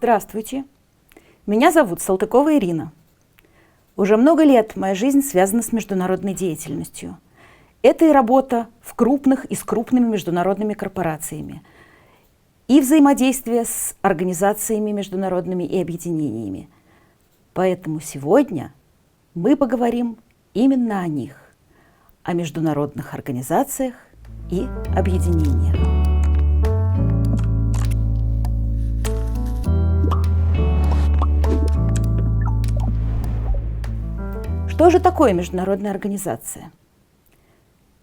Здравствуйте, меня зовут Салтыкова Ирина. Уже много лет моя жизнь связана с международной деятельностью. Это и работа в крупных и с крупными международными корпорациями, и взаимодействие с организациями международными и объединениями. Поэтому сегодня мы поговорим именно о них, о международных организациях и объединениях. Что же такое международная организация?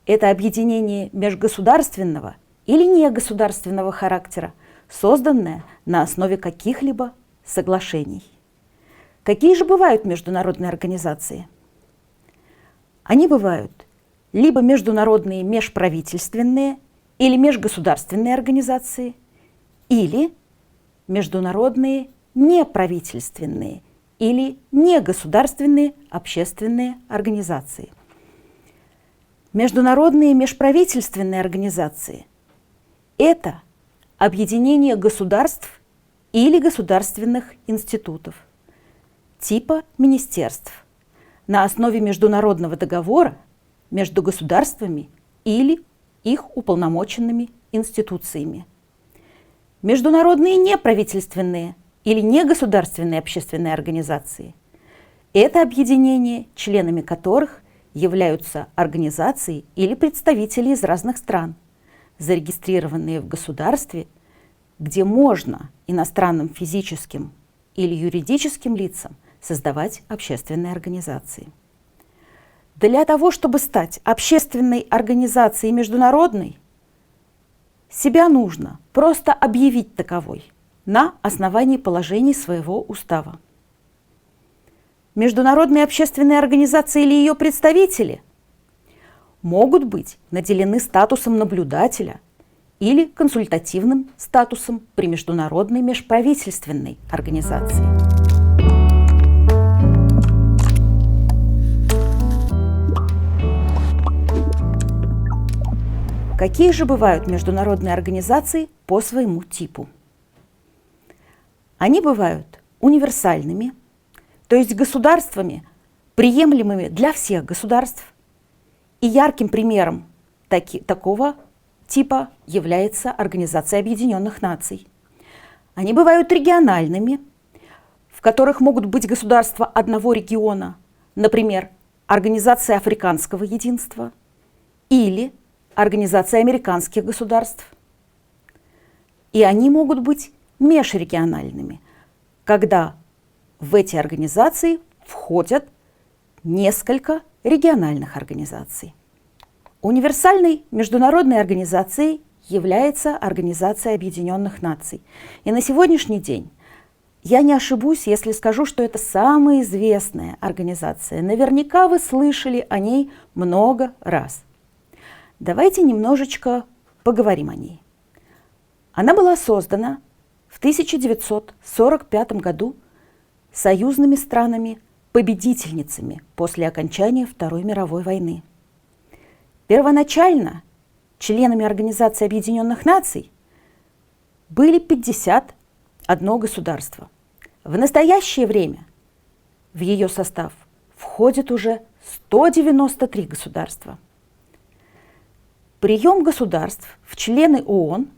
Это объединение межгосударственного или негосударственного характера, созданное на основе каких-либо соглашений. Какие же бывают международные организации? Они бывают либо международные межправительственные или межгосударственные организации, или международные неправительственные или негосударственные общественные организации. Международные межправительственные организации – это объединение государств или государственных институтов, типа министерств, на основе международного договора между государствами или их уполномоченными институциями. Международные неправительственные или негосударственные общественные организации – это объединения, членами которых являются организации или представители из разных стран, зарегистрированные в государстве, где можно иностранным физическим или юридическим лицам создавать общественные организации. Для того, чтобы стать общественной организацией международной, себя нужно просто объявить таковой на основании положений своего устава. Международные общественные организации или ее представители могут быть наделены статусом наблюдателя или консультативным статусом при международной межправительственной организации. Какие же бывают международные организации по своему типу? Они бывают универсальными, то есть государствами, приемлемыми для всех государств. И ярким примером такого типа является Организация Объединенных Наций. Они бывают региональными, в которых могут быть государства одного региона, например, Организация Африканского единства или Организация американских государств. И они могут быть межрегиональными, когда в эти организации входят несколько региональных организаций. Универсальной международной организацией является Организация Объединенных Наций. И на сегодняшний день я не ошибусь, если скажу, что это самая известная организация. Наверняка вы слышали о ней много раз. Давайте немножечко поговорим о ней. Она была создана в 1945 году союзными странами-победительницами после окончания Второй мировой войны. Первоначально членами Организации Объединенных Наций были 51 государство. В настоящее время в ее состав входит уже 193 государства. Прием государств в члены ООН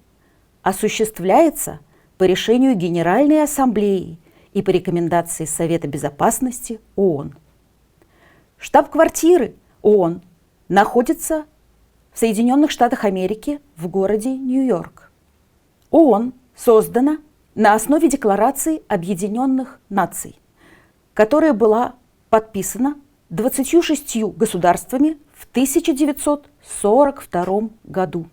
осуществляется по решению Генеральной Ассамблеи и по рекомендации Совета Безопасности ООН. Штаб-квартиры ООН находится в Соединенных Штатах Америки в городе Нью-Йорк. ООН создана на основе Декларации Объединенных Наций, которая была подписана 26 государствами в 1942 году.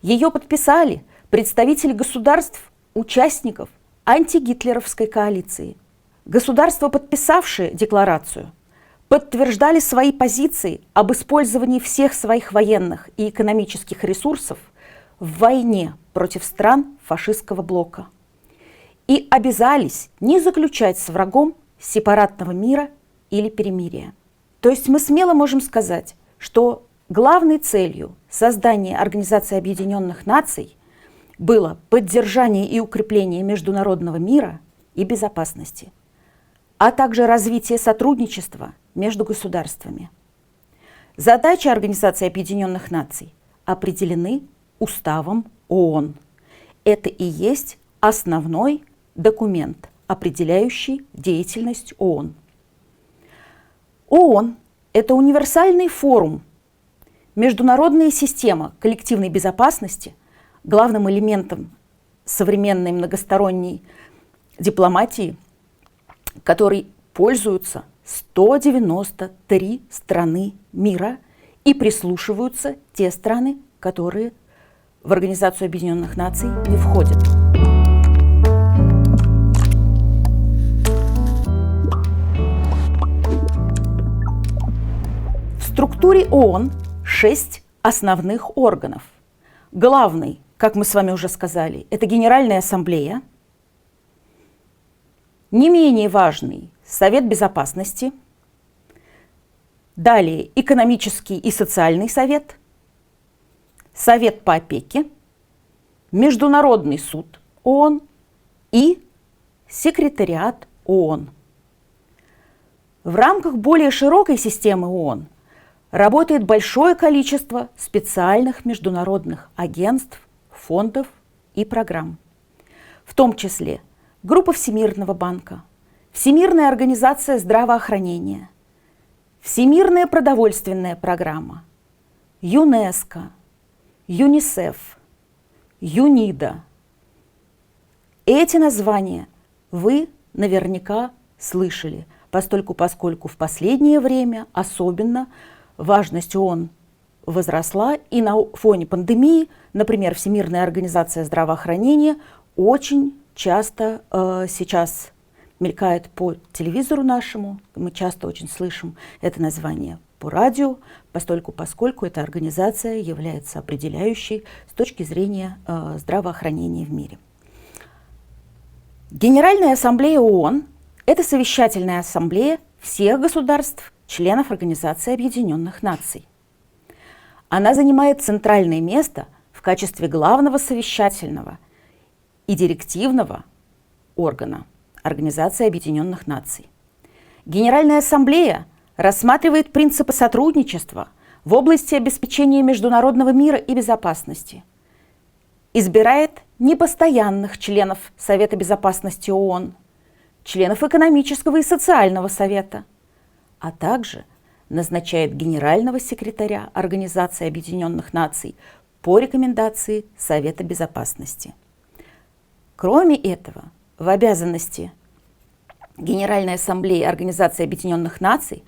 Ее подписали представители государств, участников антигитлеровской коалиции. Государства, подписавшие декларацию, подтверждали свои позиции об использовании всех своих военных и экономических ресурсов в войне против стран фашистского блока и обязались не заключать с врагом сепаратного мира или перемирия. То есть мы смело можем сказать, что главной целью создания Организации Объединенных Наций было поддержание и укрепление международного мира и безопасности, а также развитие сотрудничества между государствами. Задачи Организации Объединенных Наций определены Уставом ООН. Это и есть основной документ, определяющий деятельность ООН. ООН – это универсальный форум, международная система коллективной безопасности, главным элементом современной многосторонней дипломатии, которой пользуются 193 страны мира и прислушиваются те страны, которые в Организацию Объединенных Наций не входят. В структуре ООН 6 основных органов. Главный, как мы с вами уже сказали, это Генеральная Ассамблея. Не менее важный – Совет Безопасности. Далее – Экономический и социальный совет, Совет по опеке, Международный суд ООН и Секретариат ООН. В рамках более широкой системы ООН работает большое количество специальных международных агентств, фондов и программ, в том числе Группа Всемирного банка, Всемирная организация здравоохранения, Всемирная продовольственная программа, ЮНЕСКО, ЮНИСЕФ, ЮНИДО. Эти названия вы наверняка слышали, поскольку в последнее время особенно важность ООН возросла, и на фоне пандемии, например, Всемирная организация здравоохранения очень часто сейчас мелькает по телевизору нашему, мы часто очень слышим это название по радио, поскольку эта организация является определяющей с точки зрения здравоохранения в мире. Генеральная ассамблея ООН – это совещательная ассамблея всех государств, членов Организации Объединенных Наций. Она занимает центральное место в качестве главного совещательного и директивного органа Организации Объединенных Наций. Генеральная ассамблея рассматривает принципы сотрудничества в области обеспечения международного мира и безопасности, избирает непостоянных членов Совета Безопасности ООН, членов Экономического и социального совета, а также назначает генерального секретаря Организации Объединенных Наций по рекомендации Совета Безопасности. Кроме этого, в обязанности Генеральной Ассамблеи Организации Объединенных Наций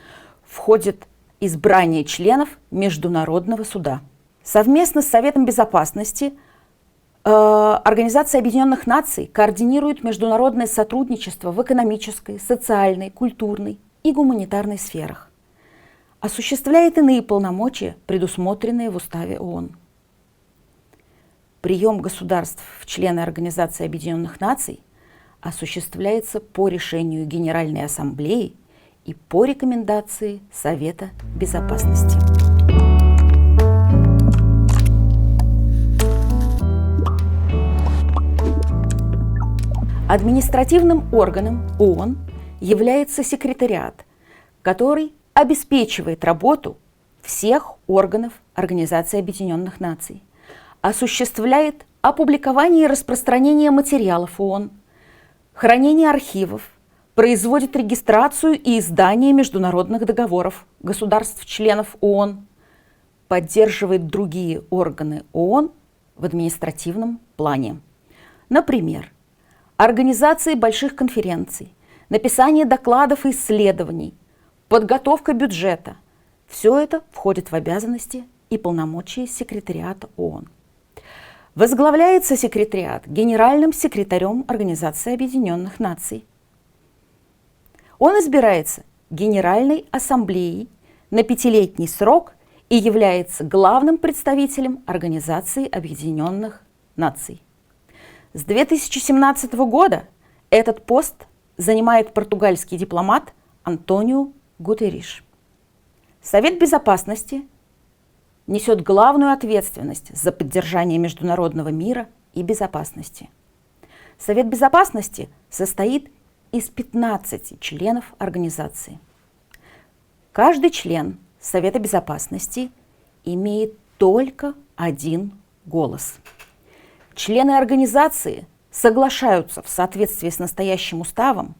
входит избрание членов Международного суда. Совместно с Советом Безопасности Организация Объединенных Наций координирует международное сотрудничество в экономической, социальной, культурной и гуманитарной сферах, осуществляет иные полномочия, предусмотренные в Уставе ООН. Прием государств в члены Организации Объединенных Наций осуществляется по решению Генеральной Ассамблеи и по рекомендации Совета Безопасности. Административным органом ООН является секретариат, который обеспечивает работу всех органов Организации Объединенных Наций, осуществляет опубликование и распространение материалов ООН, хранение архивов, производит регистрацию и издание международных договоров государств-членов ООН, поддерживает другие органы ООН в административном плане. Например, организации больших конференций, написание докладов и исследований, подготовка бюджета – все это входит в обязанности и полномочия секретариата ООН. Возглавляется секретариат генеральным секретарем Организации Объединенных Наций. Он избирается Генеральной Ассамблеей на 5-летний срок и является главным представителем Организации Объединенных Наций. С 2017 года этот пост занимает португальский дипломат Антонио Гутерриш. Совет Безопасности несет главную ответственность за поддержание международного мира и безопасности. Совет Безопасности состоит из 15 членов организации. Каждый член Совета Безопасности имеет только один голос. Члены организации соглашаются в соответствии с настоящим уставом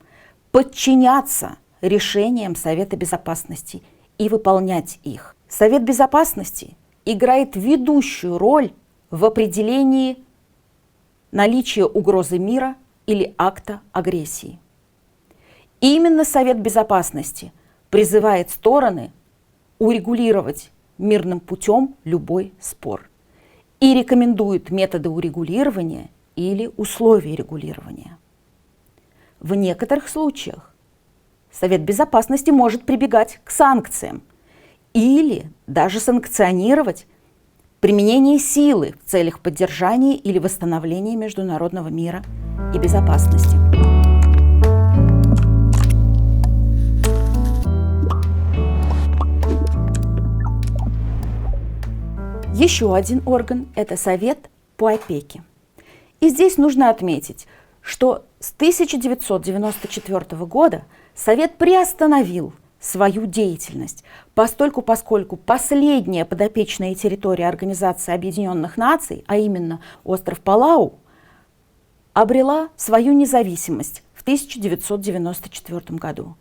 подчиняться решениям Совета Безопасности и выполнять их. Совет Безопасности играет ведущую роль в определении наличия угрозы мира или акта агрессии. Именно Совет Безопасности призывает стороны урегулировать мирным путем любой спор и рекомендует методы урегулирования или условия регулирования. В некоторых случаях Совет Безопасности может прибегать к санкциям или даже санкционировать применение силы в целях поддержания или восстановления международного мира и безопасности. Еще один орган – это Совет по опеке. И здесь нужно отметить, что с 1994 года Совет приостановил свою деятельность, поскольку последняя подопечная территория Организации Объединенных Наций, а именно остров Палау, обрела свою независимость в 1994 году.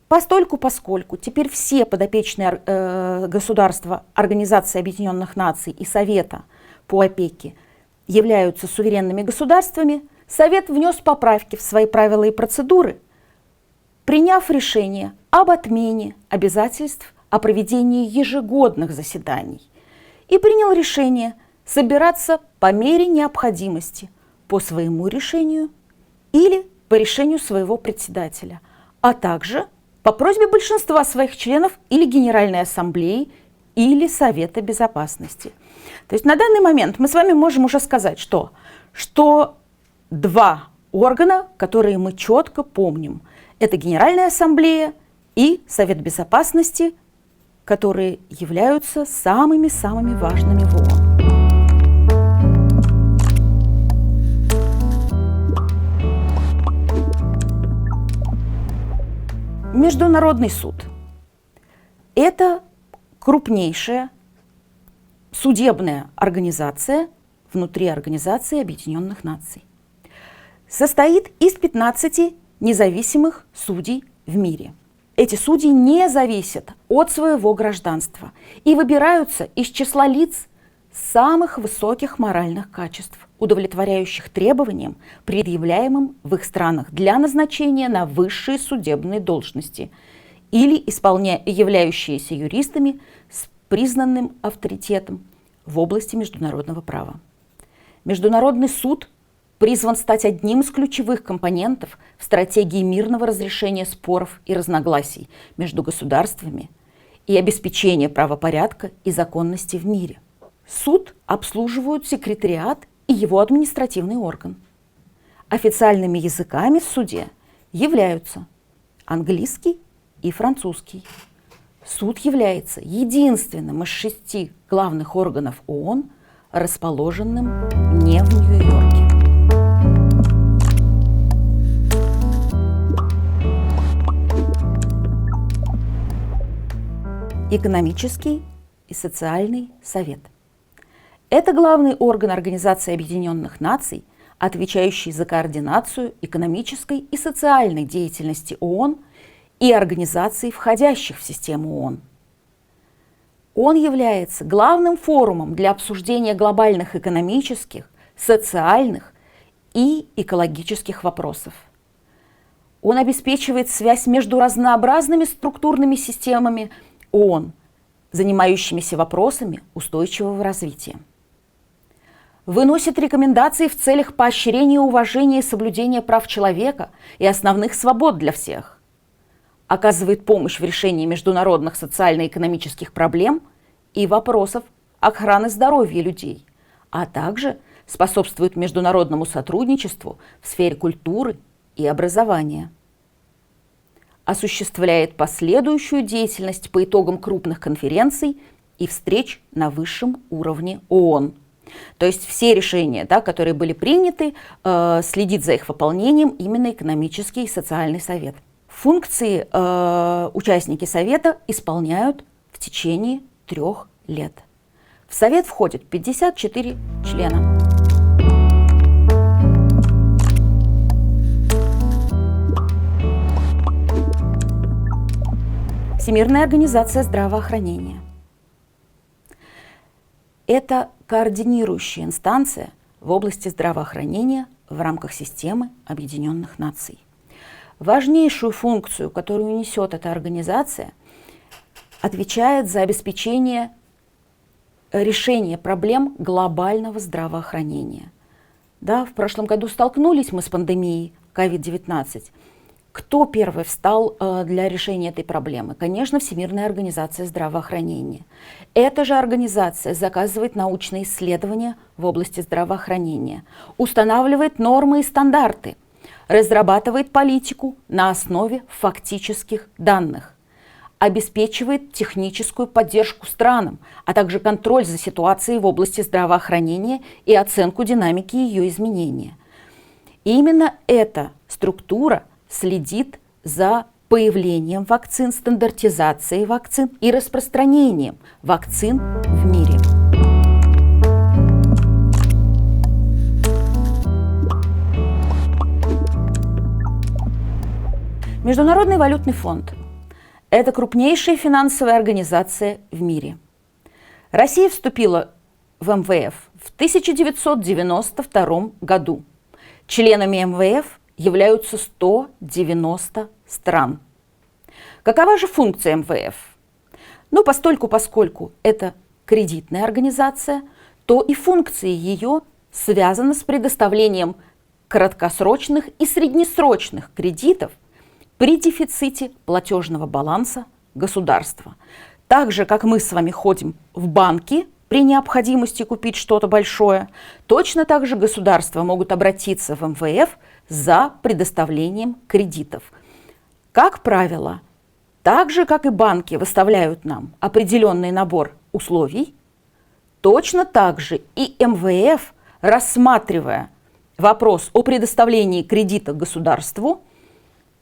Поскольку теперь все подопечные государства Организации Объединенных Наций и Совета по опеке являются суверенными государствами, Совет внес поправки в свои правила и процедуры, приняв решение об отмене обязательств о проведении ежегодных заседаний и принял решение собираться по мере необходимости по своему решению или по решению своего председателя, а также по просьбе большинства своих членов или Генеральной Ассамблеи, или Совета Безопасности. То есть на данный момент мы с вами можем уже сказать, что два органа, которые мы четко помним, это Генеральная Ассамблея и Совет Безопасности, которые являются самыми важными в ООН. Международный суд – это крупнейшая судебная организация внутри Организации Объединенных Наций. Состоит из 15 независимых судей в мире. Эти судьи не зависят от своего гражданства и выбираются из числа лиц самых высоких моральных качеств, удовлетворяющих требованиям, предъявляемым в их странах для назначения на высшие судебные должности или являющиеся юристами с признанным авторитетом в области международного права. Международный суд призван стать одним из ключевых компонентов в стратегии мирного разрешения споров и разногласий между государствами и обеспечения правопорядка и законности в мире. Суд обслуживают секретариат и его административный орган. Официальными языками в суде являются английский и французский. Суд является единственным из 6 главных органов ООН, расположенным не в Нью-Йорке. Экономический и социальный совет. Это главный орган Организации Объединенных Наций, отвечающий за координацию экономической и социальной деятельности ООН и организаций, входящих в систему ООН. Он является главным форумом для обсуждения глобальных экономических, социальных и экологических вопросов. Он обеспечивает связь между разнообразными структурными системами ООН, занимающимися вопросами устойчивого развития. Выносит рекомендации в целях поощрения уважения и соблюдения прав человека и основных свобод для всех. Оказывает помощь в решении международных социально-экономических проблем и вопросов охраны здоровья людей, а также способствует международному сотрудничеству в сфере культуры и образования. Осуществляет последующую деятельность по итогам крупных конференций и встреч на высшем уровне ООН, То есть все решения, да, которые были приняты, следит за их выполнением именно экономический и социальный совет. Функции участники совета исполняют в течение 3 лет. В совет входит 54 члена. Всемирная организация здравоохранения. Это координирующая инстанция в области здравоохранения в рамках системы Объединенных Наций. Важнейшую функцию, которую несет эта организация, отвечает за обеспечение решения проблем глобального здравоохранения. Да, в прошлом году столкнулись мы с пандемией COVID-19. Кто первый встал для решения этой проблемы? Конечно, Всемирная организация здравоохранения. Эта же организация заказывает научные исследования в области здравоохранения, устанавливает нормы и стандарты, разрабатывает политику на основе фактических данных, обеспечивает техническую поддержку странам, а также контроль за ситуацией в области здравоохранения и оценку динамики ее изменения. И именно эта структура следит за появлением вакцин, стандартизацией вакцин и распространением вакцин в мире. Международный валютный фонд – это крупнейшая финансовая организация в мире. Россия вступила в МВФ в 1992 году. Членами МВФ являются 190 стран. Какова же функция МВФ? Ну, поскольку это кредитная организация, то и функции ее связаны с предоставлением краткосрочных и среднесрочных кредитов при дефиците платежного баланса государства. Так же, как мы с вами ходим в банки при необходимости купить что-то большое, точно так же государства могут обратиться в МВФ за предоставлением кредитов. Как правило, так же, как и банки выставляют нам определенный набор условий, точно так же и МВФ, рассматривая вопрос о предоставлении кредита государству,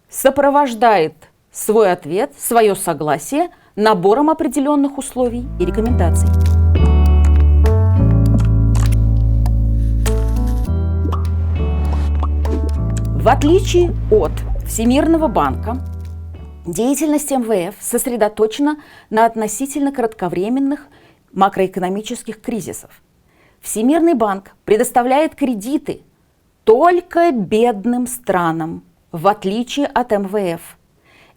сопровождает свой ответ, свое согласие набором определенных условий и рекомендаций. В отличие от Всемирного банка, деятельность МВФ сосредоточена на относительно кратковременных макроэкономических кризисах. Всемирный банк предоставляет кредиты только бедным странам, в отличие от МВФ.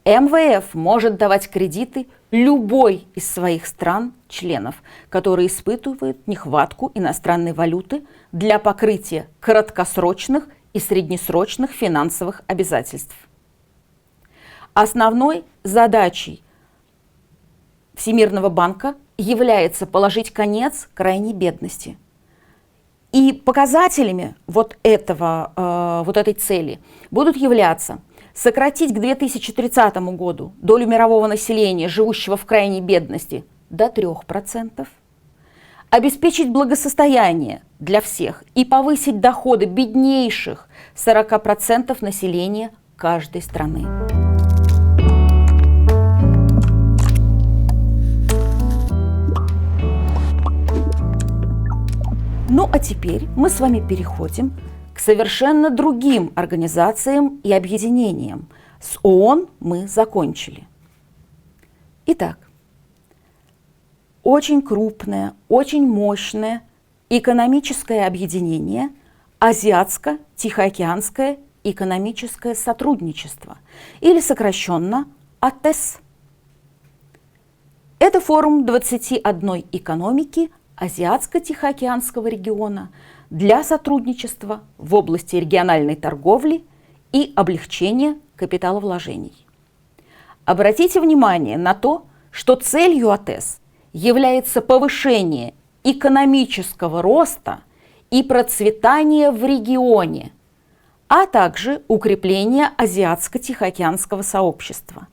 МВФ может давать кредиты любой из своих стран-членов, которые испытывают нехватку иностранной валюты для покрытия краткосрочных и среднесрочных финансовых обязательств. Основной задачей Всемирного банка является положить конец крайней бедности. И показателями вот этой цели будут являться сократить к 2030 году долю мирового населения, живущего в крайней бедности, до 3%, обеспечить благосостояние для всех и повысить доходы беднейших 40% населения каждой страны. Ну а теперь мы с вами переходим к совершенно другим организациям и объединениям. С ООН мы закончили. Итак, очень крупное, очень мощное экономическое объединение Азиатско-Тихоокеанское экономическое сотрудничество, или сокращенно АТЭС. Это форум 21 экономики Азиатско-Тихоокеанского региона для сотрудничества в области региональной торговли и облегчения капиталовложений. Обратите внимание на то, что целью АТЭС является повышение экономического роста и процветания в регионе, а также укрепление Азиатско-Тихоокеанского сообщества.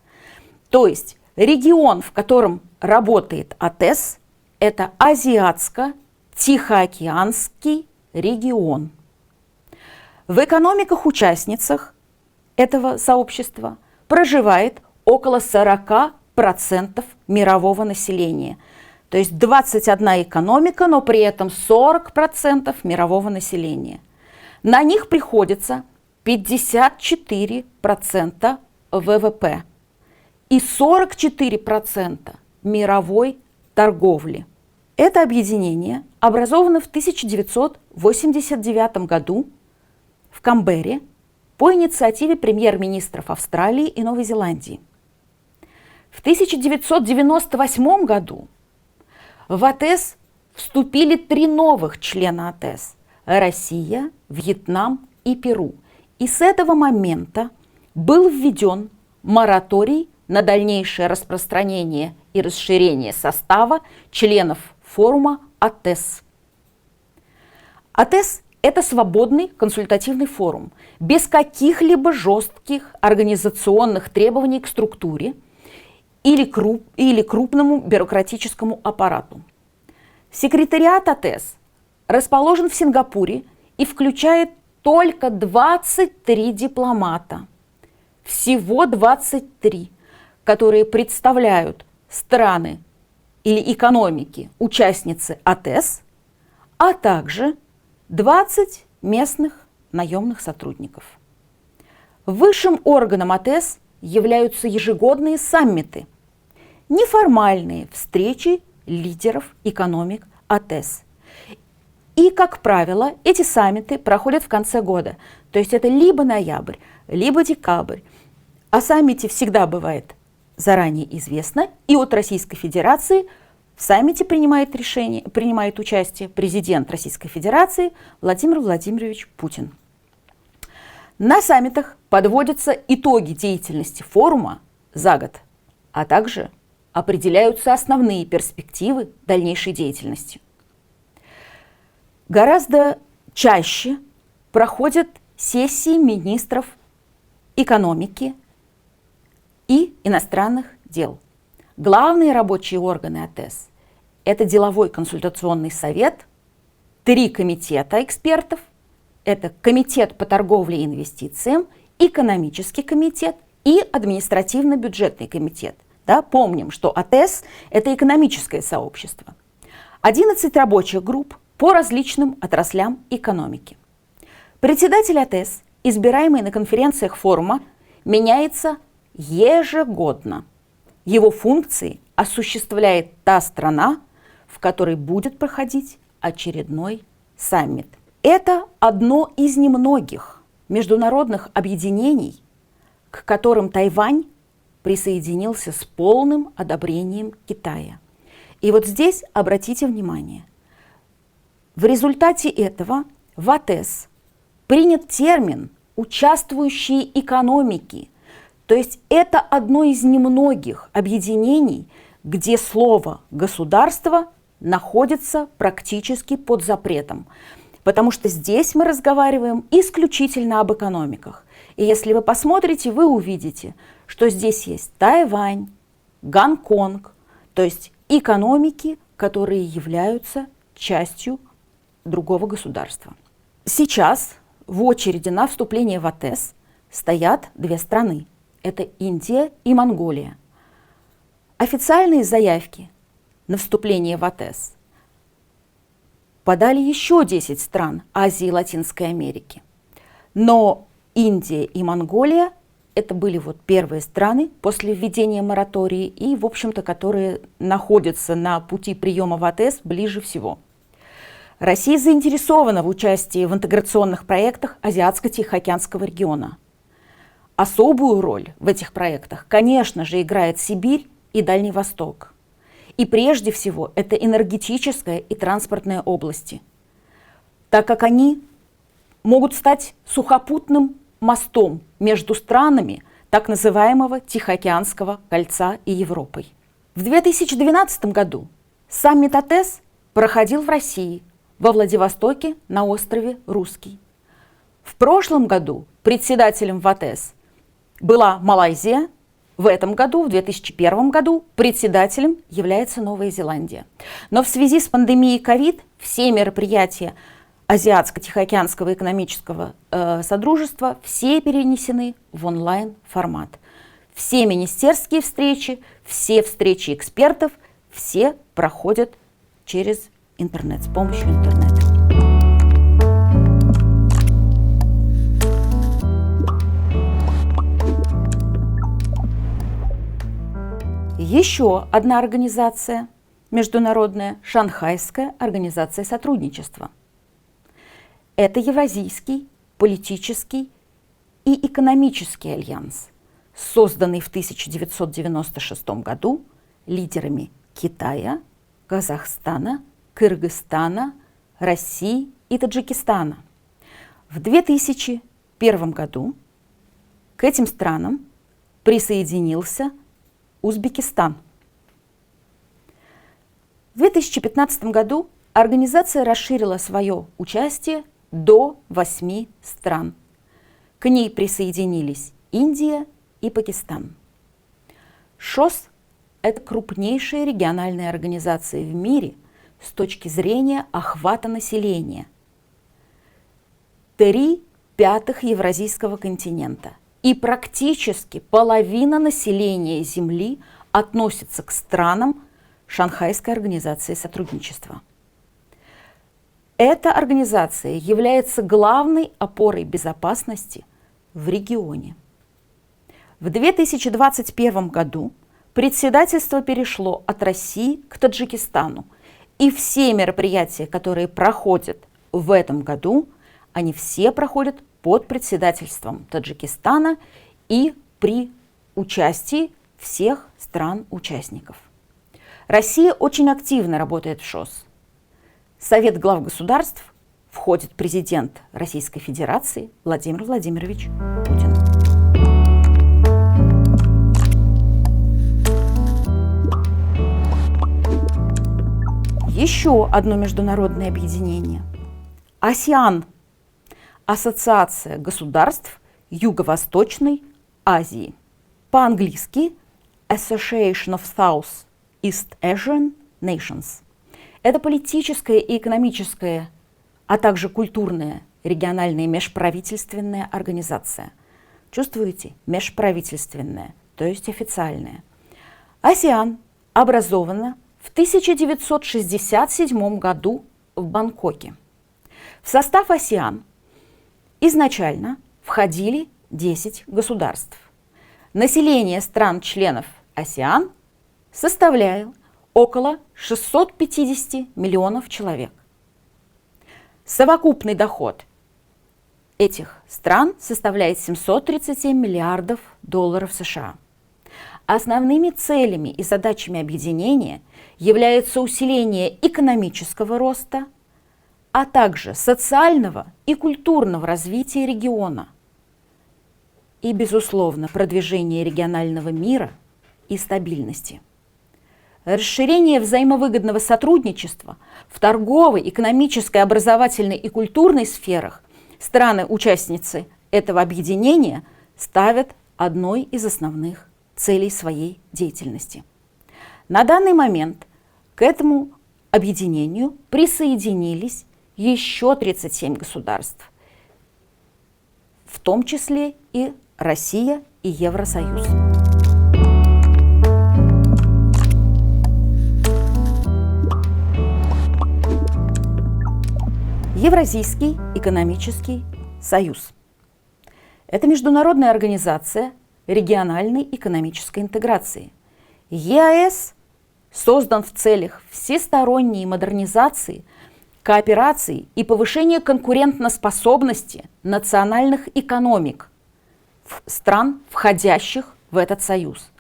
То есть регион, в котором работает АТЭС, это Азиатско-Тихоокеанский Тихоокеанский регион. В экономиках-участницах этого сообщества проживает около 40% мирового населения. То есть 21 экономика, но при этом 40% мирового населения. На них приходится 54% ВВП и 44% мировой торговли. Это объединение образовано в 1989 году в Канберре по инициативе премьер-министров Австралии и Новой Зеландии. В 1998 году в АТЭС вступили 3 новых члена АТЭС – Россия, Вьетнам и Перу. И с этого момента был введен мораторий на дальнейшее распространение и расширение состава членов форума АТЭС. АТЭС – это свободный консультативный форум, без каких-либо жестких организационных требований к структуре или крупному бюрократическому аппарату. Секретариат АТЭС расположен в Сингапуре и включает только 23 дипломата. Всего 23, которые представляют страны или экономики, участницы АТЭС, а также 20 местных наемных сотрудников. Высшим органом АТЭС являются ежегодные саммиты, неформальные встречи лидеров экономик АТЭС. И, как правило, эти саммиты проходят в конце года. То есть это либо ноябрь, либо декабрь. О саммите всегда бывает заранее известно. И от Российской Федерации в саммите принимает участие президент Российской Федерации Владимир Владимирович Путин. На саммитах подводятся итоги деятельности форума за год, а также определяются основные перспективы дальнейшей деятельности. Гораздо чаще проходят сессии министров экономики и иностранных дел. Главные рабочие органы АТЭС – это деловой консультационный совет, 3 комитета экспертов, это комитет по торговле и инвестициям, экономический комитет и административно-бюджетный комитет. Да, помним, что АТЭС – это экономическое сообщество. 11 рабочих групп по различным отраслям экономики. Председатель АТЭС, избираемый на конференциях форума, меняется ежегодно. Его функции осуществляет та страна, в которой будет проходить очередной саммит. Это одно из немногих международных объединений, к которым Тайвань присоединился с полным одобрением Китая. И вот здесь обратите внимание, в результате этого в АТЭС принят термин «участвующие экономики». То есть это одно из немногих объединений, где слово «государство» находится практически под запретом. Потому что здесь мы разговариваем исключительно об экономиках. И если вы посмотрите, вы увидите, что здесь есть Тайвань, Гонконг, то есть экономики, которые являются частью другого государства. Сейчас в очереди на вступление в АТЭС стоят 2 страны. Это Индия и Монголия. Официальные заявки на вступление в АТЭС подали еще 10 стран Азии и Латинской Америки. Но Индия и Монголия – это были первые страны после введения моратории и, в общем-то, которые находятся на пути приема в АТЭС ближе всего. Россия заинтересована в участии в интеграционных проектах Азиатско-Тихоокеанского региона. Особую роль в этих проектах, конечно же, играет Сибирь и Дальний Восток. И прежде всего это энергетическая и транспортная области, так как они могут стать сухопутным мостом между странами так называемого Тихоокеанского кольца и Европой. В 2012 году саммит АТЭС проходил в России, во Владивостоке на острове Русский. В прошлом году председателем в АТЭС была Малайзия, В этом году, в 2001 году, председателем является Новая Зеландия. Но в связи с пандемией ковид все мероприятия Азиатско-Тихоокеанского экономического содружества все перенесены в онлайн-формат. Все министерские встречи, все встречи экспертов, все проходят через интернет, с помощью интернета. Еще одна организация международная – Шанхайская организация сотрудничества. Это Евразийский политический и экономический альянс, созданный в 1996 году лидерами Китая, Казахстана, Кыргызстана, России и Таджикистана. В 2001 году к этим странам присоединился Узбекистан. В 2015 году организация расширила свое участие до 8 стран. К ней присоединились Индия и Пакистан. ШОС – это крупнейшая региональная организация в мире с точки зрения охвата населения. 3/5 Евразийского континента. И практически половина населения Земли относится к странам Шанхайской организации сотрудничества. Эта организация является главной опорой безопасности в регионе. В 2021 году председательство перешло от России к Таджикистану, и все мероприятия, которые проходят в этом году, они все проходят под председательством Таджикистана и при участии всех стран-участников. Россия очень активно работает в ШОС. В Совет глав государств входит президент Российской Федерации Владимир Владимирович Путин. Еще одно международное объединение – АСЕАН. Ассоциация государств Юго-Восточной Азии. По-английски Association of South East Asian Nations. Это политическая и экономическая, а также культурная региональная межправительственная организация. Чувствуете? Межправительственная, то есть официальная. АСЕАН образована в 1967 году в Бангкоке. В состав АСЕАН изначально входили 10 государств. Население стран-членов АСЕАН составляло около 650 миллионов человек. Совокупный доход этих стран составляет 737 миллиардов долларов США. Основными целями и задачами объединения являются усиление экономического роста, а также социального и культурного развития региона и, безусловно, продвижение регионального мира и стабильности. Расширение взаимовыгодного сотрудничества в торговой, экономической, образовательной и культурной сферах страны-участницы этого объединения ставят одной из основных целей своей деятельности. На данный момент к этому объединению присоединились еще 37 государств, в том числе и Россия и Евросоюз. Евразийский экономический союз. Это международная организация региональной экономической интеграции. ЕАЭС создан в целях всесторонней модернизации, кооперации и повышения конкурентоспособности национальных экономик стран, входящих в этот союз,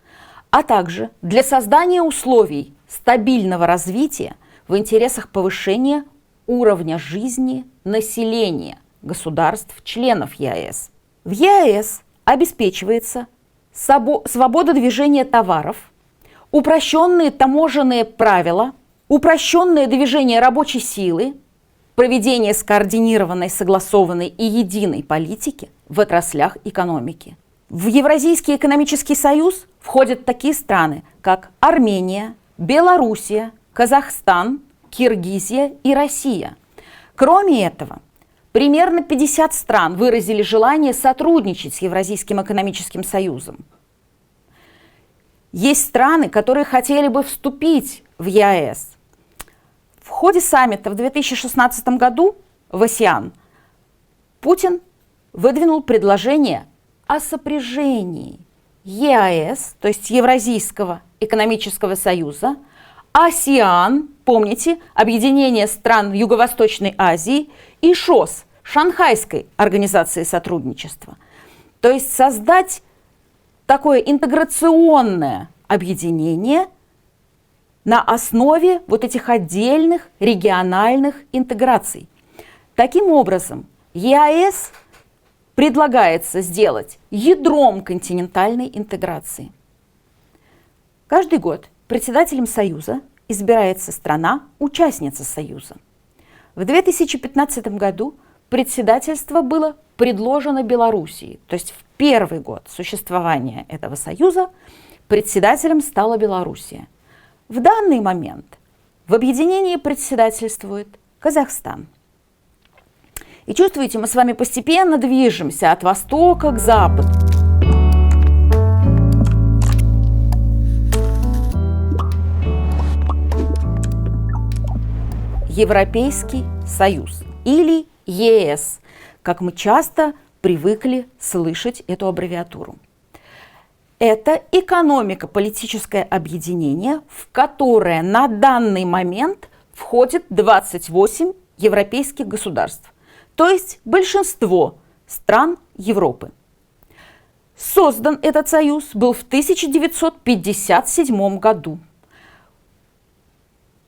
а также для создания условий стабильного развития в интересах повышения уровня жизни населения государств-членов ЕАЭС. В ЕАЭС обеспечивается свобода движения товаров, упрощенные таможенные правила, упрощенное движение рабочей силы, проведение скоординированной, согласованной и единой политики в отраслях экономики. В Евразийский экономический союз входят такие страны, как Армения, Белоруссия, Казахстан, Киргизия и Россия. Кроме этого, примерно 50 стран выразили желание сотрудничать с Евразийским экономическим союзом. Есть страны, которые хотели бы вступить в ЕАЭС. В ходе саммита в 2016 году в АСЕАН Путин выдвинул предложение о сопряжении ЕАЭС, то есть Евразийского экономического союза, АСЕАН, помните, объединение стран Юго-Восточной Азии, и ШОС, Шанхайской организации сотрудничества. То есть создать такое интеграционное объединение на основе вот этих отдельных региональных интеграций. Таким образом, ЕАЭС предлагается сделать ядром континентальной интеграции. Каждый год председателем Союза избирается страна-участница Союза. В 2015 году председательство было предложено Белоруссии, то есть в первый год существования этого союза председателем стала Белоруссия. В данный момент в объединении председательствует Казахстан. И чувствуете, мы с вами постепенно движемся от востока к западу. Европейский Союз или ЕС, как мы часто привыкли слышать эту аббревиатуру. Это экономико-политическое объединение, в которое на данный момент входит 28 европейских государств, то есть большинство стран Европы. Создан этот союз был в 1957 году.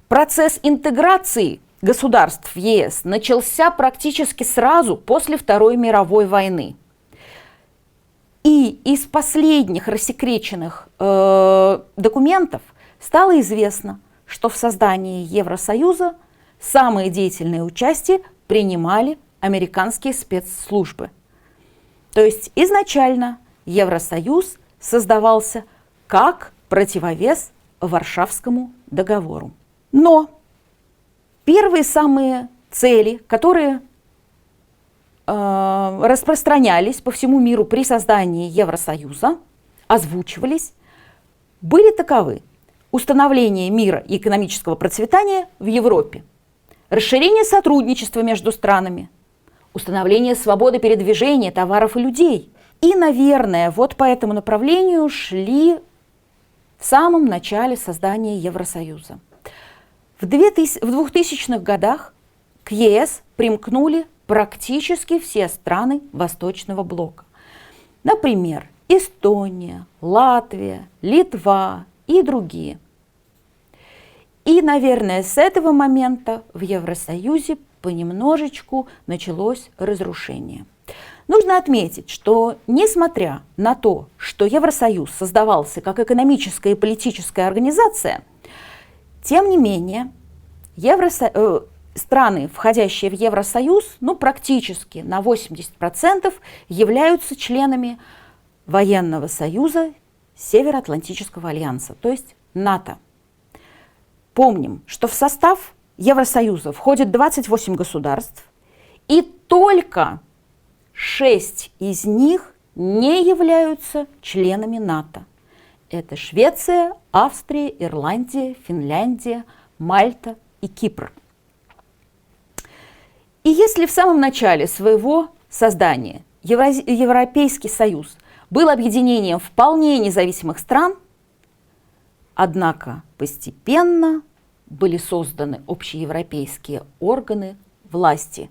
Процесс интеграции государств в ЕС начался практически сразу после Второй мировой войны. И из последних рассекреченных документов стало известно, что в создании Евросоюза самое деятельное участие принимали американские спецслужбы. То есть изначально Евросоюз создавался как противовес Варшавскому договору. Но первые самые цели, которые распространялись по всему миру при создании Евросоюза, озвучивались, были таковы: установление мира и экономического процветания в Европе, расширение сотрудничества между странами, установление свободы передвижения товаров и людей. И, наверное, вот по этому направлению шли в самом начале создания Евросоюза. В 2000-х годах к ЕС примкнули практически все страны Восточного блока. Например, Эстония, Латвия, Литва и другие. И, наверное, с этого момента в Евросоюзе понемножечку началось разрушение. Нужно отметить, что несмотря на то, что Евросоюз создавался как экономическая и политическая организация, тем не менее, страны, входящие в Евросоюз, практически на 80% являются членами военного союза Североатлантического альянса, то есть НАТО. Помним, что в состав Евросоюза входит 28 государств, и только 6 из них не являются членами НАТО. Это Швеция, Австрия, Ирландия, Финляндия, Мальта и Кипр. И если в самом начале своего создания Европейский Союз был объединением вполне независимых стран, однако постепенно были созданы общеевропейские органы власти.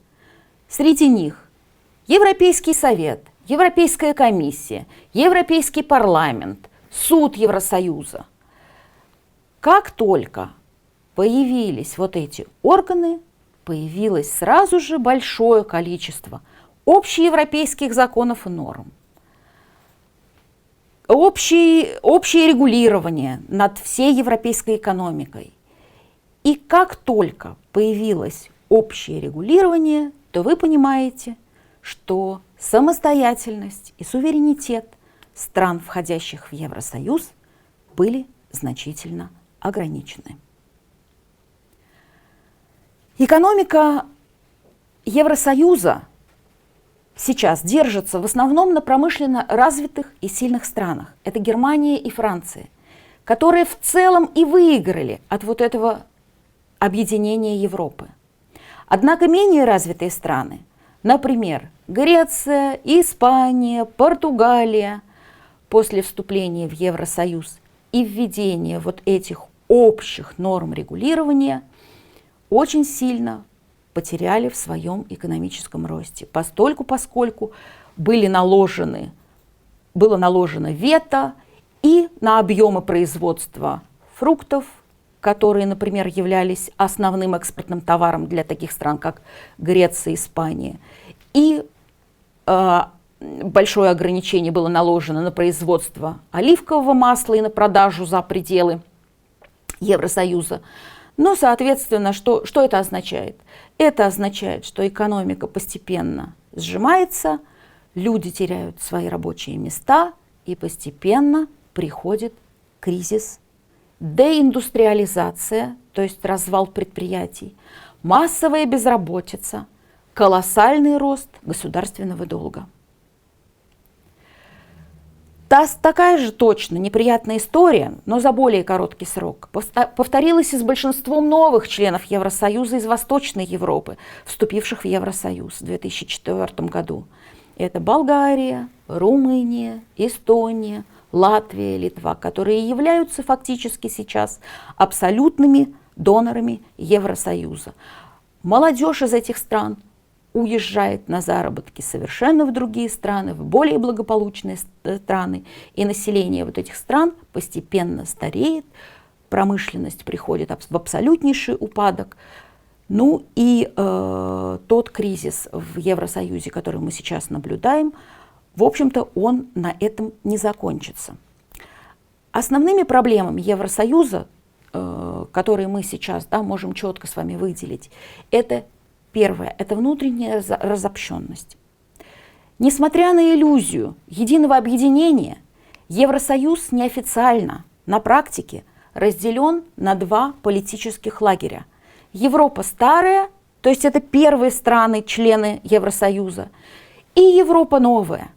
Среди них Европейский Совет, Европейская комиссия, Европейский парламент, Суд Евросоюза. Как только появились вот эти органы, появилось сразу же большое количество общеевропейских законов и норм, общее регулирование над всей европейской экономикой. И как только появилось общее регулирование, то вы понимаете, что самостоятельность и суверенитет стран, входящих в Евросоюз, были значительно ограничены. Экономика Евросоюза сейчас держится в основном на промышленно развитых и сильных странах. Это Германия и Франция, которые в целом и выиграли от вот этого объединения Европы. Однако менее развитые страны, например, Греция, Испания, Португалия, после вступления в Евросоюз и введения вот этих общих норм регулирования, очень сильно потеряли в своем экономическом росте, поскольку было наложено вето и на объемы производства фруктов, которые, например, являлись основным экспортным товаром для таких стран, как Греция, Испания, и большое ограничение было наложено на производство оливкового масла и на продажу за пределы Евросоюза. Но, соответственно, что это означает? Это означает, что экономика постепенно сжимается, люди теряют свои рабочие места, и постепенно приходит кризис, деиндустриализация, то есть развал предприятий, массовая безработица, колоссальный рост государственного долга. Такая же точно неприятная история, но за более короткий срок, повторилась и с большинством новых членов Евросоюза из Восточной Европы, вступивших в Евросоюз в 2004 году. Это Болгария, Румыния, Эстония, Латвия, Литва, которые являются фактически сейчас абсолютными донорами Евросоюза. Молодежь из этих стран уезжает на заработки совершенно в другие страны, в более благополучные страны, и население вот этих стран постепенно стареет, промышленность приходит в абсолютнейший упадок. Ну и тот кризис в Евросоюзе, который мы сейчас наблюдаем, в общем-то, он на этом не закончится. Основными проблемами Евросоюза, которые мы сейчас можем четко с вами выделить, это первое – это внутренняя разобщенность. Несмотря на иллюзию единого объединения, Евросоюз неофициально, на практике, разделен на два политических лагеря. Европа старая, то есть это первые страны, члены Евросоюза, и Европа новая.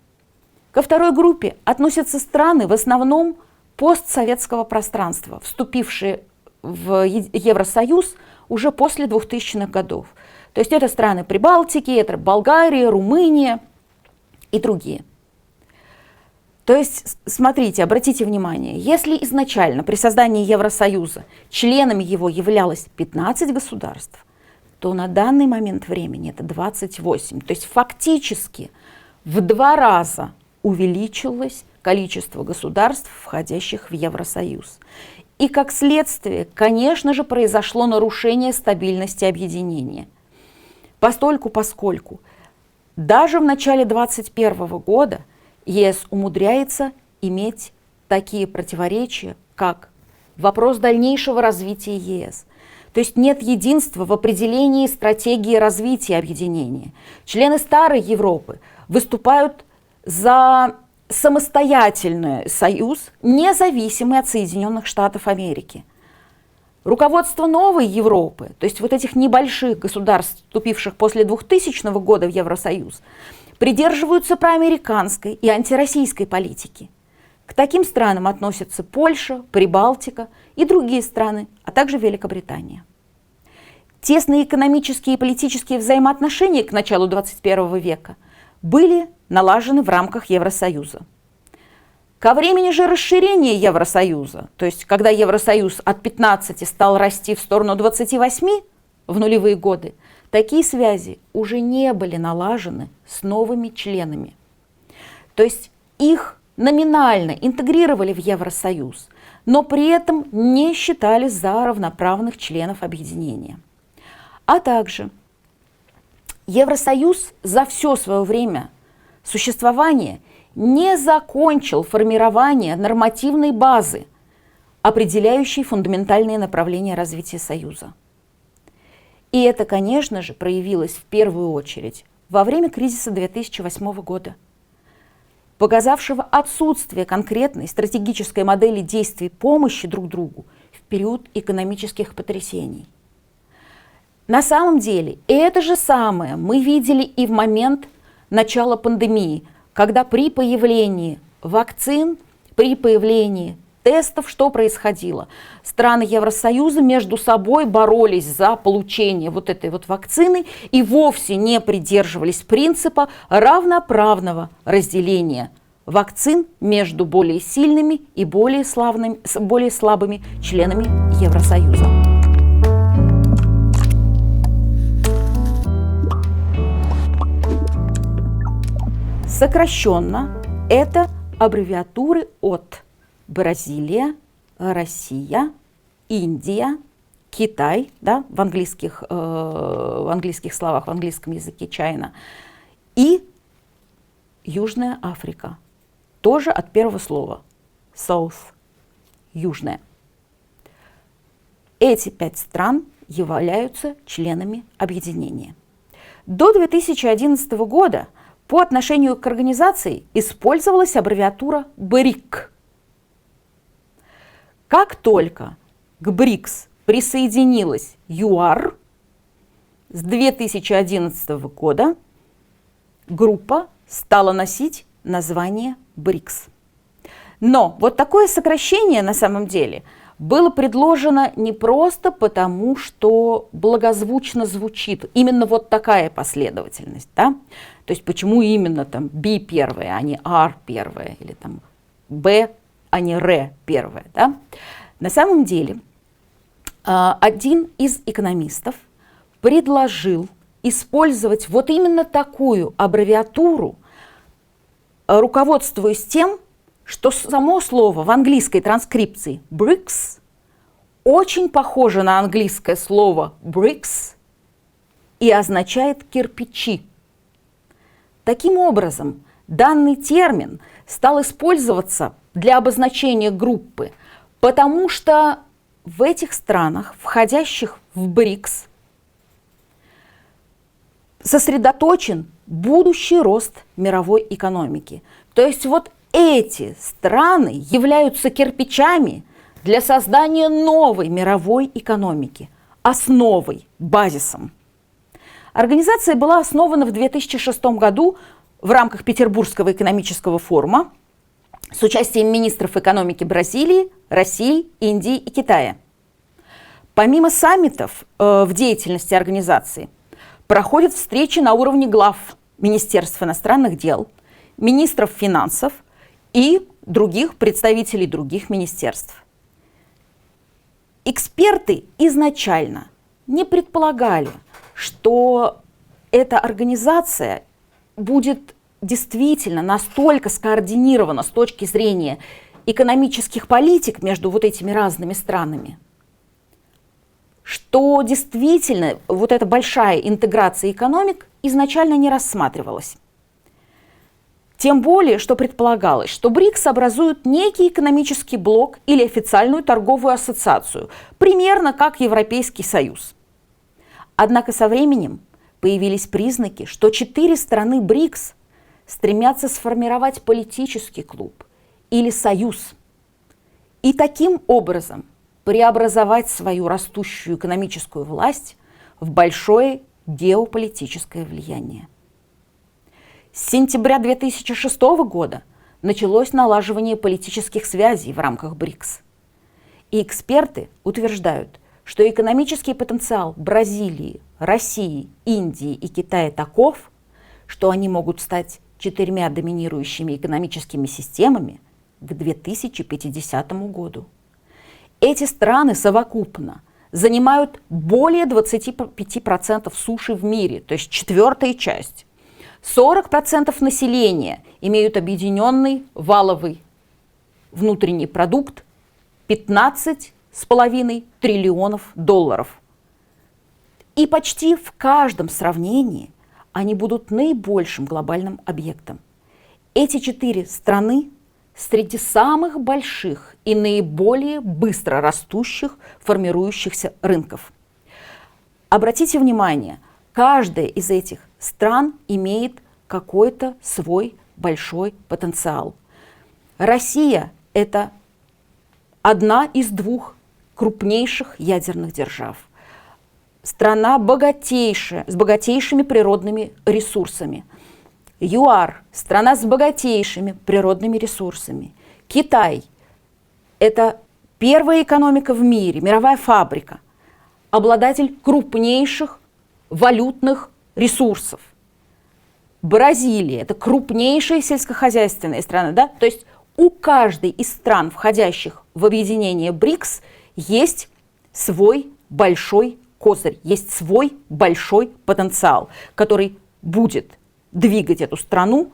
Ко второй группе относятся страны в основном постсоветского пространства, вступившие в Евросоюз уже после 2000-х годов. То есть это страны Прибалтики, это Болгария, Румыния и другие. То есть, смотрите, обратите внимание, если изначально при создании Евросоюза членами его являлось 15 государств, то на данный момент времени это 28. То есть фактически в 2 раза увеличилось количество государств, входящих в Евросоюз. И как следствие, конечно же, произошло нарушение стабильности объединения. Поскольку даже в начале 2021 года ЕС умудряется иметь такие противоречия, как вопрос дальнейшего развития ЕС. То есть нет единства в определении стратегии развития объединения. Члены старой Европы выступают за самостоятельный союз, независимый от Соединенных Штатов Америки. Руководство новой Европы, то есть вот этих небольших государств, вступивших после 2000 года в Евросоюз, придерживаются проамериканской и антироссийской политики. К таким странам относятся Польша, Прибалтика и другие страны, а также Великобритания. Тесные экономические и политические взаимоотношения к началу 21 века были налажены в рамках Евросоюза. Ко времени же расширения Евросоюза, то есть когда Евросоюз от 15 стал расти в сторону 28 в нулевые годы, такие связи уже не были налажены с новыми членами. То есть их номинально интегрировали в Евросоюз, но при этом не считали за равноправных членов объединения. А также Евросоюз за все свое время существования не закончил формирование нормативной базы, определяющей фундаментальные направления развития Союза. И это, конечно же, проявилось в первую очередь во время кризиса 2008 года. показавшего отсутствие конкретной стратегической модели действий помощи друг другу в период экономических потрясений. На самом деле это же самое мы видели и в момент начала пандемии, когда при появлении вакцин, при появлении тестов, что происходило? Страны Евросоюза между собой боролись за получение вот этой вот вакцины и вовсе не придерживались принципа равноправного разделения вакцин между более сильными и более слабыми членами Евросоюза. Сокращенно это аббревиатуры от Бразилия, Россия, Индия, Китай, да, в английских словах, в английском языке China, и Южная Африка, тоже от первого слова South, южная. Эти 5 стран являются членами объединения. До 2011 года по отношению к организации использовалась аббревиатура БРИК. Как только к БРИКС присоединилась ЮАР, с 2011 года группа стала носить название БРИКС. Но вот такое сокращение на самом деле было предложено не просто потому, что благозвучно звучит именно вот такая последовательность, да? То есть почему именно там B первое, а не R первое, или там B, а не R первое, да? На самом деле один из экономистов предложил использовать вот именно такую аббревиатуру, руководствуясь тем, что само слово в английской транскрипции BRICS очень похоже на английское слово bricks и означает кирпичи. Таким образом, данный термин стал использоваться для обозначения группы, потому что в этих странах, входящих в БРИКС, сосредоточен будущий рост мировой экономики. То есть вот эти страны являются кирпичами для создания новой мировой экономики, основой, базисом. Организация была основана в 2006 году в рамках Петербургского экономического форума с участием министров экономики Бразилии, России, Индии и Китая. Помимо саммитов в деятельности организации проходят встречи на уровне глав Министерств иностранных дел, министров финансов и других представителей других министерств. Эксперты изначально не предполагали, что эта организация будет действительно настолько скоординирована с точки зрения экономических политик между вот этими разными странами, что действительно вот эта большая интеграция экономик изначально не рассматривалась. Тем более, что предполагалось, что БРИКС образуют некий экономический блок или официальную торговую ассоциацию, примерно как Европейский Союз. Однако со временем появились признаки, что 4 страны БРИКС стремятся сформировать политический клуб или союз и таким образом преобразовать свою растущую экономическую власть в большое геополитическое влияние. С сентября 2006 года началось налаживание политических связей в рамках БРИКС. И эксперты утверждают, что экономический потенциал Бразилии, России, Индии и Китая таков, что они могут стать 4 доминирующими экономическими системами к 2050 году. Эти страны совокупно занимают более 25% суши в мире, то есть 1/4 часть. 40% населения имеют объединенный валовый внутренний продукт 15,5 триллионов долларов. И почти в каждом сравнении они будут наибольшим глобальным объектом. Эти 4 страны среди самых больших и наиболее быстро растущих формирующихся рынков. Обратите внимание, каждая из этих стран имеет какой-то свой большой потенциал. Россия – это одна из двух крупнейших ядерных держав. Страна богатейшая, с богатейшими природными ресурсами. ЮАР – страна с богатейшими природными ресурсами. Китай – это первая экономика в мире, мировая фабрика, обладатель крупнейших валютных ресурсов. Бразилия – это крупнейшая сельскохозяйственная страна. Да? То есть у каждой из стран, входящих в объединение БРИКС, есть свой большой козырь, есть свой большой потенциал, который будет двигать эту страну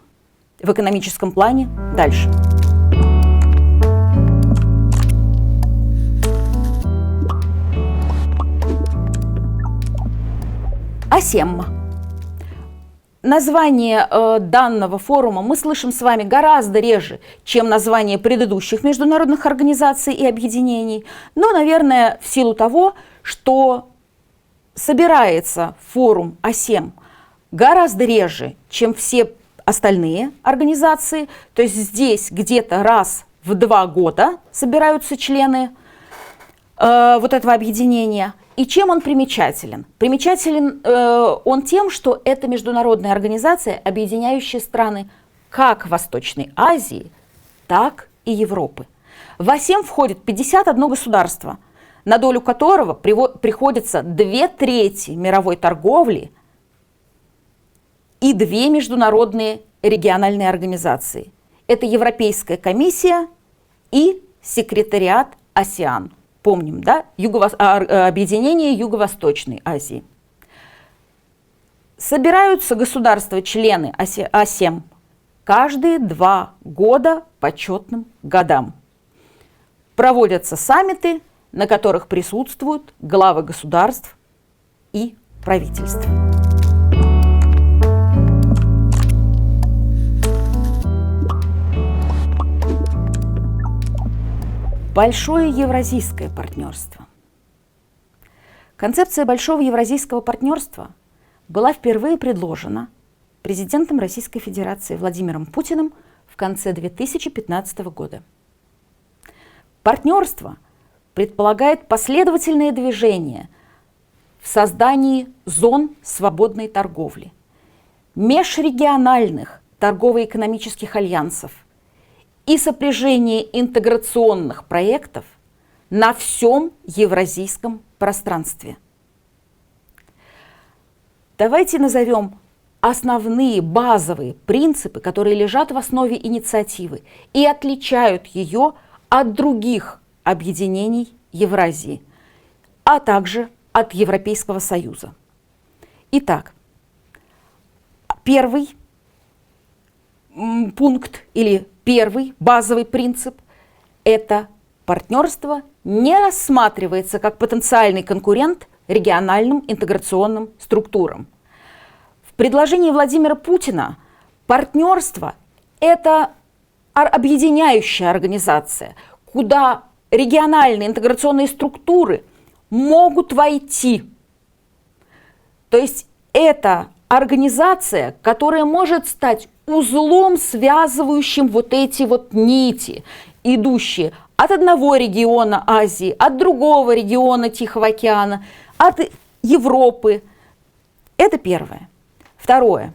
в экономическом плане дальше. АСЕМ. Название данного форума мы слышим с вами гораздо реже, чем название предыдущих международных организаций и объединений, но, наверное, в силу того, что собирается форум АСЕМ гораздо реже, чем все остальные организации, то есть здесь где-то раз в 2 года собираются члены вот этого объединения. И чем он примечателен? Примечателен он тем, что это международная организация, объединяющая страны как Восточной Азии, так и Европы. В АСЕМ входит 51 государство, на долю которого приходится 2/3 мировой торговли и 2 международные региональные организации. Это Европейская комиссия и секретариат АСЕАН. Помним, да? Объединение Юго-Восточной Азии. Собираются государства-члены АСЕМ каждые 2 года по четным годам. Проводятся саммиты, на которых присутствуют главы государств и правительств. Большое евразийское партнерство. Концепция Большого евразийского партнерства была впервые предложена президентом Российской Федерации Владимиром Путиным в конце 2015 года. Партнерство предполагает последовательное движение в создании зон свободной торговли, межрегиональных торгово-экономических альянсов и сопряжение интеграционных проектов на всем евразийском пространстве. Давайте назовем основные базовые принципы, которые лежат в основе инициативы и отличают ее от других объединений Евразии, а также от Европейского Союза. Итак, первый пункт или первый базовый принцип – это партнерство не рассматривается как потенциальный конкурент региональным интеграционным структурам. В предложении Владимира Путина партнерство – это объединяющая организация, куда региональные интеграционные структуры могут войти. То есть это организация, которая может стать узлом, связывающим вот эти вот нити, идущие от одного региона Азии, от другого региона Тихого океана, от Европы. Это первое. Второе.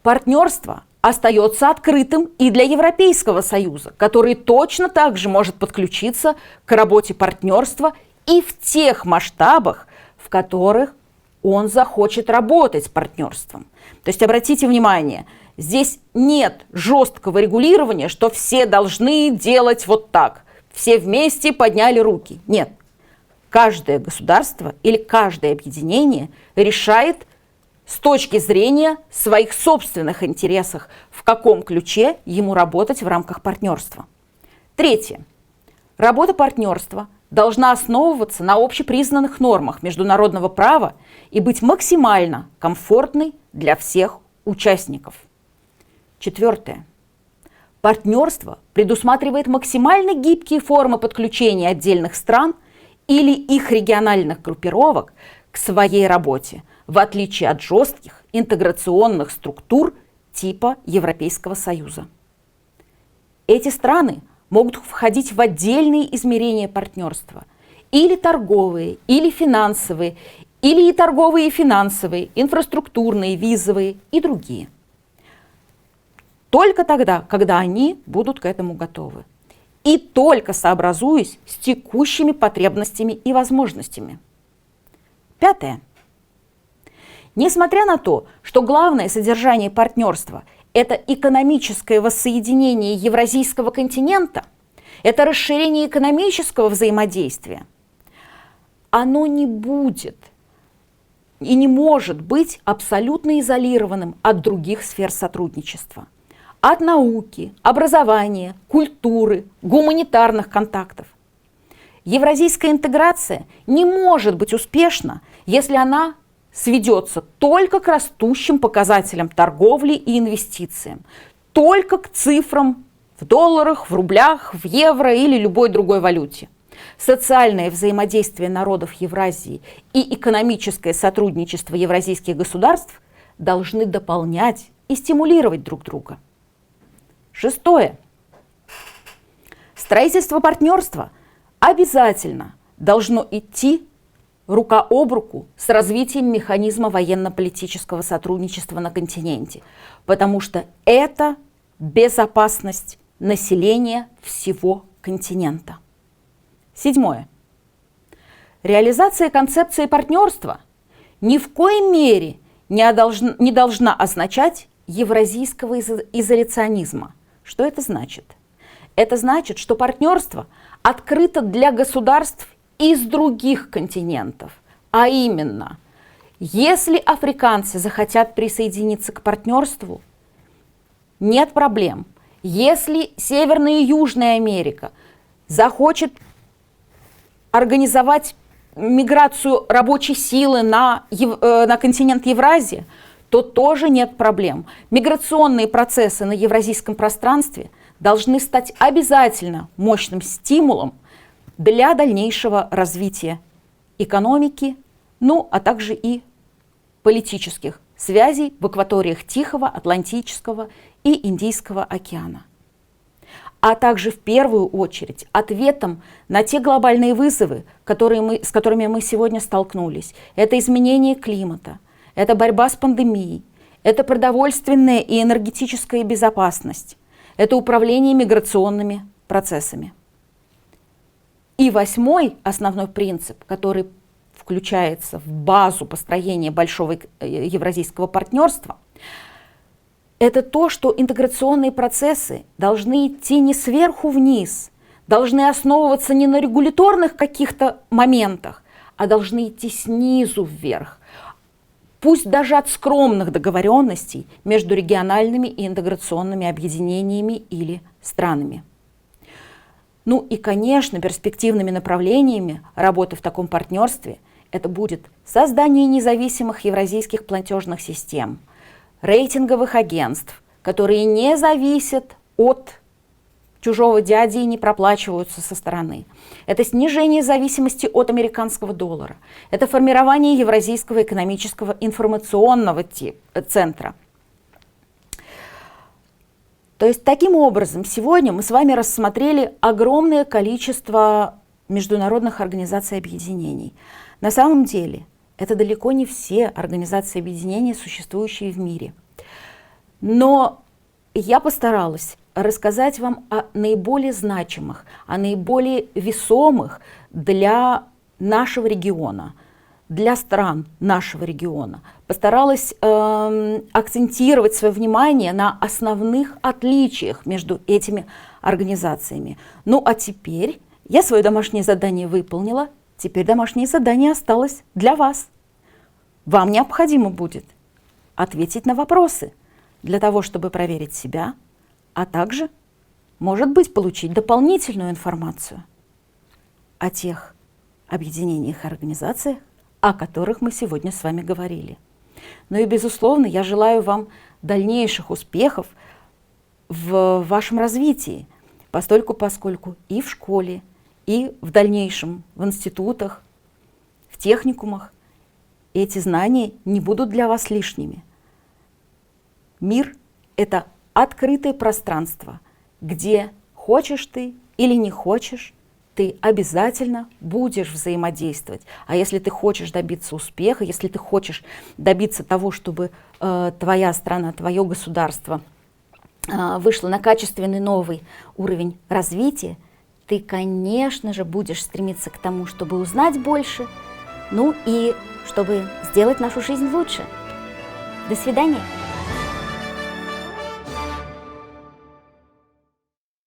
Партнерство остается открытым и для Европейского Союза, который точно так же может подключиться к работе партнерства и в тех масштабах, в которых он захочет работать с партнерством. То есть обратите внимание, здесь нет жесткого регулирования, что все должны делать вот так. Все вместе подняли руки. Нет. Каждое государство или каждое объединение решает с точки зрения своих собственных интересов, в каком ключе ему работать в рамках партнерства. Третье. Работа партнерства должна основываться на общепризнанных нормах международного права и быть максимально комфортной для всех участников. Четвертое. Партнерство предусматривает максимально гибкие формы подключения отдельных стран или их региональных группировок к своей работе, в отличие от жестких интеграционных структур типа Европейского Союза. Эти страны могут входить в отдельные измерения партнерства, или торговые, или финансовые, или и торговые, и финансовые, инфраструктурные, визовые и другие. Только тогда, когда они будут к этому готовы. И только сообразуясь с текущими потребностями и возможностями. Пятое. Несмотря на то, что главное содержание партнерства – это экономическое воссоединение Евразийского континента, это расширение экономического взаимодействия, оно не будет и не может быть абсолютно изолированным от других сфер сотрудничества. От науки, образования, культуры, гуманитарных контактов. Евразийская интеграция не может быть успешна, если она сведется только к растущим показателям торговли и инвестициям, только к цифрам в долларах, в рублях, в евро или любой другой валюте. Социальное взаимодействие народов Евразии и экономическое сотрудничество евразийских государств должны дополнять и стимулировать друг друга. Шестое. Строительство партнерства обязательно должно идти рука об руку с развитием механизма военно-политического сотрудничества на континенте, потому что это безопасность населения всего континента. Седьмое. Реализация концепции партнерства ни в коей мере не должна означать евразийского изоляционизма. Что это значит? Это значит, что партнерство открыто для государств из других континентов. А именно, если африканцы захотят присоединиться к партнерству, нет проблем. Если Северная и Южная Америка захочет организовать миграцию рабочей силы на континент Евразии, то тоже нет проблем. Миграционные процессы на евразийском пространстве должны стать обязательно мощным стимулом для дальнейшего развития экономики, ну а также и политических связей в акваториях Тихого, Атлантического и Индийского океана. А также в первую очередь ответом на те глобальные вызовы, с которыми мы сегодня столкнулись. Это изменение климата, это борьба с пандемией, это продовольственная и энергетическая безопасность, это управление миграционными процессами. И восьмой основной принцип, который включается в базу построения большого евразийского партнерства, это то, что интеграционные процессы должны идти не сверху вниз, должны основываться не на регуляторных каких-то моментах, а должны идти снизу вверх, пусть даже от скромных договоренностей между региональными и интеграционными объединениями или странами. Ну и, конечно, перспективными направлениями работы в таком партнерстве это будет создание независимых евразийских платежных систем, рейтинговых агентств, которые не зависят от чужого дяди и не проплачиваются со стороны. Это снижение зависимости от американского доллара. Это формирование Евразийского экономического информационного центра. То есть таким образом сегодня мы с вами рассмотрели огромное количество международных организаций и объединений. На самом деле это далеко не все организации и объединения, существующие в мире. Но я постаралась рассказать вам о наиболее значимых, о наиболее весомых для нашего региона, для стран нашего региона. Постаралась акцентировать свое внимание на основных отличиях между этими организациями. Ну а теперь я свое домашнее задание выполнила. Теперь домашнее задание осталось для вас. Вам необходимо будет ответить на вопросы для того, чтобы проверить себя, а также, может быть, получить дополнительную информацию о тех объединениях и организациях, о которых мы сегодня с вами говорили. Ну и, безусловно, я желаю вам дальнейших успехов в вашем развитии, поскольку и в школе, и в дальнейшем в институтах, в техникумах эти знания не будут для вас лишними. Мир это открытое пространство, где хочешь ты или не хочешь, ты обязательно будешь взаимодействовать. А если ты хочешь добиться успеха, если ты хочешь добиться того, чтобы твоя страна, твое государство вышло на качественный новый уровень развития, ты, конечно же, будешь стремиться к тому, чтобы узнать больше, ну и чтобы сделать нашу жизнь лучше. До свидания.